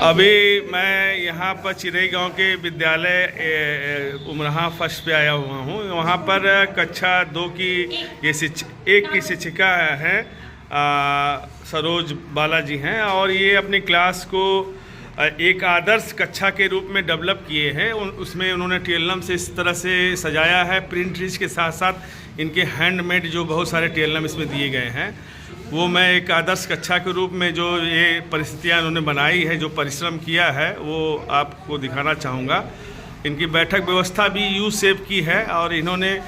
अभी मैं यहाँ पर चिरई गांव के विद्यालय उमरहा फर्स्ट पे आया हुआ हूँ। वहाँ पर कक्षा 2 की एक की शिक्षिका हैं, सरोज बालाजी हैं, और ये अपनी क्लास को एक आदर्श कक्षा के रूप में डेवलप किए हैं। उसमें उन्होंने टेलम से इस तरह से सजाया है, प्रिंट रीच के साथ साथ इनके हैंडमेड जो बहुत सारे टेलम इसमें दिए गए हैं, वो मैं एक आदर्श कक्षा के रूप में जो ये परिस्थितियाँ उन्होंने बनाई है, जो परिश्रम किया है, वो आपको दिखाना चाहूँगा। इनकी बैठक व्यवस्था भी यू शेप की है, और इन्होंने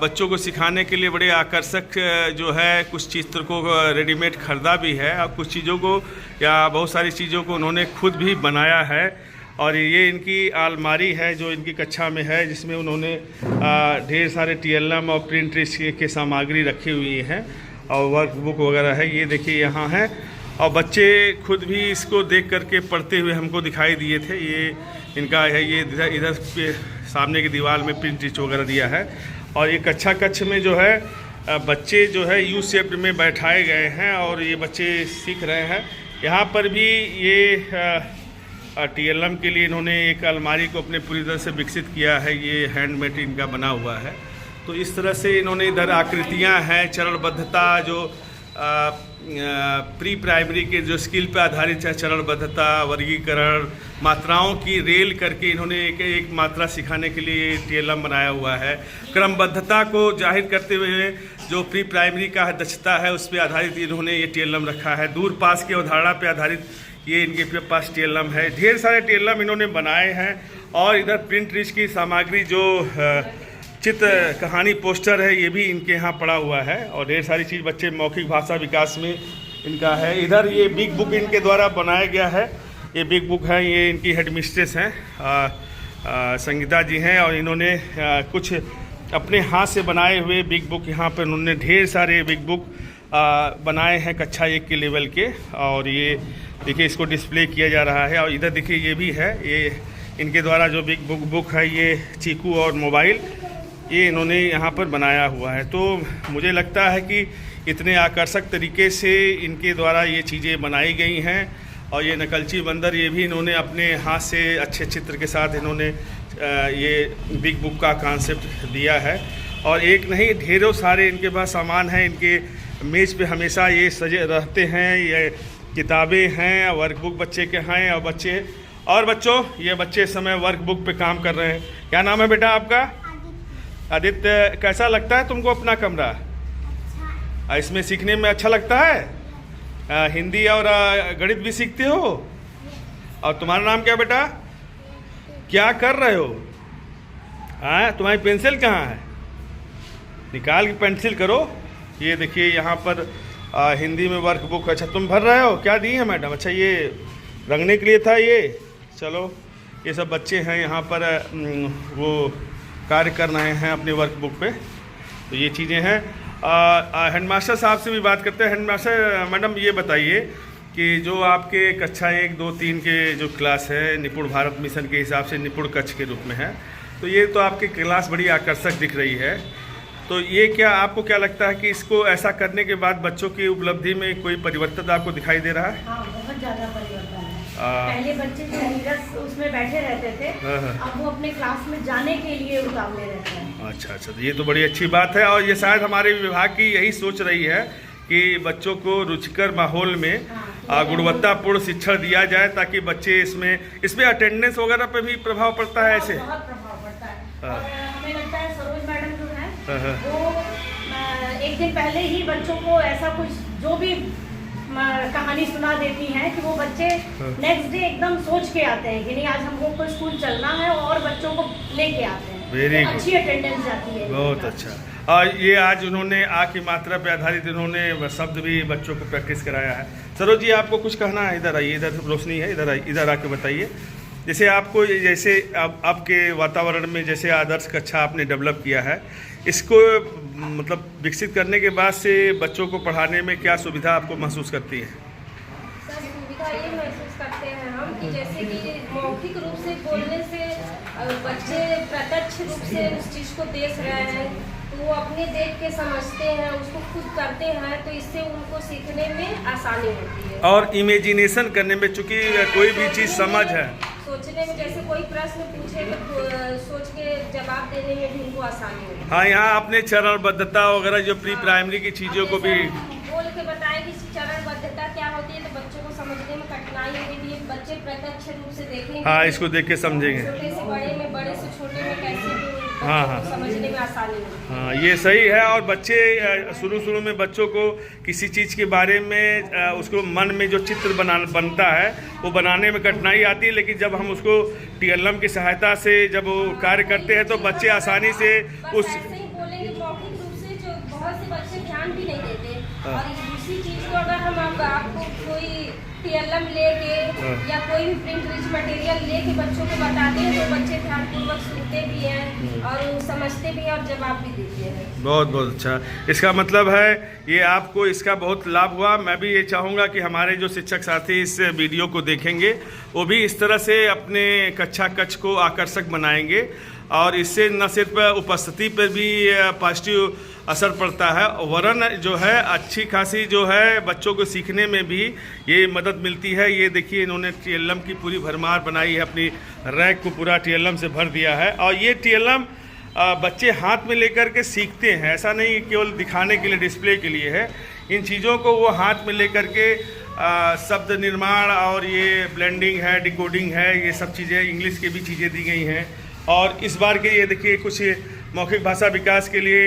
बच्चों को सिखाने के लिए बड़े आकर्षक जो है कुछ चित्र को रेडीमेड ख़रीदा भी है, और कुछ चीज़ों को या बहुत सारी चीज़ों को उन्होंने खुद भी बनाया है। और ये इनकी अलमारी है जो इनकी कक्षा में है, जिसमें उन्होंने ढेर सारे टीएलएम और प्रिंट रीच के सामग्री रखी हुई हैं, और वर्क बुक वगैरह है। ये देखिए यहाँ है, और बच्चे खुद भी इसको देख करके पढ़ते हुए हमको दिखाई दिए थे। ये इनका है, ये इधर पे सामने की दीवार में प्रिंट रीच वगैरह दिया है। और ये कक्ष में जो है बच्चे जो है यू शेप्ड में बैठाए गए हैं, और ये बच्चे सीख रहे हैं। यहाँ पर भी ये टीएलएम के लिए इन्होंने एक अलमारी को अपने पूरी तरह से विकसित किया है। ये हैंडमेड इनका बना हुआ है। तो इस तरह से इन्होंने इधर आकृतियाँ हैं, चरणबद्धता, जो प्री प्राइमरी के जो स्किल पे आधारित है, चरणबद्धता, वर्गीकरण, मात्राओं की रेल करके इन्होंने एक मात्रा सिखाने के लिए टीएलएम बनाया हुआ है। क्रमबद्धता को जाहिर करते हुए जो प्री प्राइमरी का दक्षता है, उस पर आधारित इन्होंने ये टीएलएम रखा है। दूर पास की अवधारणा पे आधारित ये इनके पास टीएलएम है। ढेर सारे टीएलएम इन्होंने बनाए हैं। और इधर प्रिंट रीच की सामग्री जो चित्र, कहानी, पोस्टर है, ये भी इनके यहाँ पड़ा हुआ है। और ढेर सारी चीज़ बच्चे मौखिक भाषा विकास में इनका है। इधर ये बिग बुक इनके द्वारा बनाया गया है। ये बिग बुक है, ये इनकी हेड मिस्ट्रेस हैं, संगीता जी हैं, और इन्होंने कुछ अपने हाथ से बनाए हुए बिग बुक यहाँ पर उन्होंने ढेर सारे बिग बुक बनाए हैं कक्षा 1 के लेवल के। और ये देखिए, इसको डिस्प्ले किया जा रहा है। और इधर देखिए, ये भी है, ये इनके द्वारा जो बिग बुक है, ये चीकू और मोबाइल, ये इन्होंने यहाँ पर बनाया हुआ है। तो मुझे लगता है कि इतने आकर्षक तरीके से इनके द्वारा ये चीज़ें बनाई गई हैं। और ये नकलची बंदर, ये भी इन्होंने अपने हाथ से अच्छे चित्र के साथ इन्होंने ये बिग बुक का कॉन्सेप्ट दिया है। और एक नहीं, ढेरों सारे इनके पास सामान हैं। इनके मेज़ पे हमेशा ये सजे रहते हैं। ये किताबें हैं, वर्कबुक बच्चे के हैं, और बच्चों ये बच्चे इस समय वर्कबुक पे काम कर रहे हैं। क्या नाम है बेटा आपका? आदित्य। कैसा लगता है तुमको अपना कमरा? अच्छा। इसमें सीखने में अच्छा लगता है? हिंदी और गणित भी सीखते हो? और तुम्हारा नाम क्या बेटा? क्या कर रहे हो? तुम्हारी पेंसिल कहाँ है? निकाल के पेंसिल करो। ये देखिए, यहाँ पर हिंदी में वर्कबुक। अच्छा, तुम भर रहे हो? क्या दी है मैडम? अच्छा, ये रंगने के लिए था ये। चलो, ये सब बच्चे हैं यहाँ पर, वो कार्य कर रहे हैं अपने वर्कबुक पे। तो ये चीज़ें हैं। हेडमास्टर साहब से भी बात करते हैं। हेडमास्टर मैडम, ये बताइए कि जो आपके कक्षा 1, 2, 3 के जो क्लास है, निपुण भारत मिशन के हिसाब से निपुण कक्ष के रूप में है, तो ये तो आपकी क्लास बड़ी आकर्षक दिख रही है। तो ये क्या आपको क्या लगता है कि इसको ऐसा करने के बाद बच्चों की उपलब्धि में कोई परिवर्तन आपको दिखाई दे रहा है? हाँ, बहुत ज़्यादा परिवर्तन है। पहले बच्चे जो उसमें बैठे रहते थे, अब वो अपने क्लास में जाने के लिए उतावले रहते हैं। अच्छा, तो ये तो बड़ी अच्छी बात है। और ये शायद हमारे विभाग की यही सोच रही है कि बच्चों को रुचिकर माहौल में गुणवत्तापूर्ण शिक्षण दिया जाए, ताकि बच्चे इसमें अटेंडेंस वगैरह पे भी प्रभाव पड़ता है। ऐसे बहुत प्रभाव पड़ता है। और हमें लगता है सरोज मैडम जो है, वो एक दिन पहले ही बच्चों को ऐसा कुछ जो भी कहानी सुना देती हैं कि वो बच्चे नेक्स्ट डे एकदम सोच के आते हैं कि नहीं, आज हमको को स्कूल चलना है, और बच्चों को लेके आते हैं। वेरी गुड, अच्छी अटेंडेंस जाती है। बहुत अच्छा। और ये आज उन्होंने आ की मात्रा पे आधारित इन्होंने शब्द भी बच्चों को प्रैक्टिस कराया है। सरोज जी, आपको कुछ कहना है? इधर आइए, इधर रोशनी है, इधर आके बताइए। जैसे आपको, जैसे आपके वातावरण में जैसे आदर्श कक्षा आपने डेवलप किया है, इसको मतलब विकसित करने के बाद से बच्चों को पढ़ाने में क्या सुविधा आपको महसूस करती है? सर, सुविधा ये महसूस करते हैं हम कि जैसे कि मौखिक रूप से बोलने से बच्चे प्रत्यक्ष रूप से उस चीज़ को देख रहे हैं, तो वो अपने देख के समझते हैं, उसको खुद करते हैं, तो इससे उनको सीखने में आसानी होती है। और इमेजिनेशन करने में, चूंकि कोई भी चीज़ समझ है, सोचने में, जैसे कोई प्रश्न पूछे तो सोच के जवाब देने में भी उनको आसानी होती है। हाँ, यहाँ आपने चरणबद्धता वगैरह जो प्री प्राइमरी की चीज़ों को भी बोल के बताएं कि चरणबद्धता क्या होती है, तो बच्चों को समझने में कठिनाई होगी। ये बच्चे प्रत्यक्ष रूप से देखेंगे, हाँ, इसको देख के समझेंगे। छोटे से बड़े में, बड़े से छोटे में कैसे हाँ, हाँ, समझने में आसानी होगी। हाँ, ये सही है। और बच्चे शुरू में बच्चों को किसी चीज़ के बारे में उसको मन में जो चित्र बनता है वो बनाने में कठिनाई आती है, लेकिन जब हम उसको TLM की सहायता से जब वो कार्य करते हैं तो बच्चे आसानी से उस ऐसे ही बोलेंगे मौखिक रूप से, जो बहुत से बच्चे ध्यान भी नहीं देते। और दूसरी चीज़ को अगर हम आपको कोई TLM लेके या कोई भी प्रिंट रिच मटेरियल लेके बच्चों को बताते हैं तो बच्चे ध्यानपूर्वक सुनते भी हैं और समझते भी हैं और जवाब भी देते हैं। बहुत बहुत अच्छा। इसका मतलब है ये आपको इसका बहुत लाभ हुआ। मैं भी ये चाहूँगा कि हमारे जो शिक्षक साथी इस वीडियो को देखेंगे वो भी इस तरह से अपने कक्षा कक्ष को आकर्षक बनाएंगे, और इससे न सिर्फ उपस्थिति पर भी पॉजिटिव असर पड़ता है, वरन जो है अच्छी खासी जो है बच्चों को सीखने में भी ये मदद मिलती है। ये देखिए, इन्होंने TLM की पूरी भरमार बनाई है, अपनी रैक को पूरा TLM से भर दिया है। और ये TLM बच्चे हाथ में लेकर के सीखते हैं, ऐसा नहीं केवल दिखाने के लिए, डिस्प्ले के लिए है। इन चीज़ों को वो हाथ में लेकर के शब्द निर्माण और ये ब्लेंडिंग है, डिकोडिंग है, ये सब चीज़ें इंग्लिश की भी चीज़ें दी गई हैं। और इस बार के ये देखिए कुछ मौखिक भाषा विकास के लिए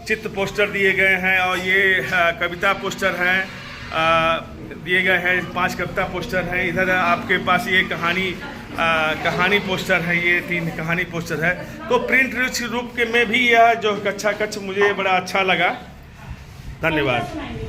चित्र पोस्टर दिए गए हैं, और ये कविता पोस्टर हैं दिए गए हैं, 5 कविता पोस्टर हैं। इधर आपके पास ये कहानी पोस्टर है, ये 3 कहानी पोस्टर है। तो प्रिंट रिच रूप के में भी यह जो कक्षा कक्ष मुझे बड़ा अच्छा लगा। धन्यवाद।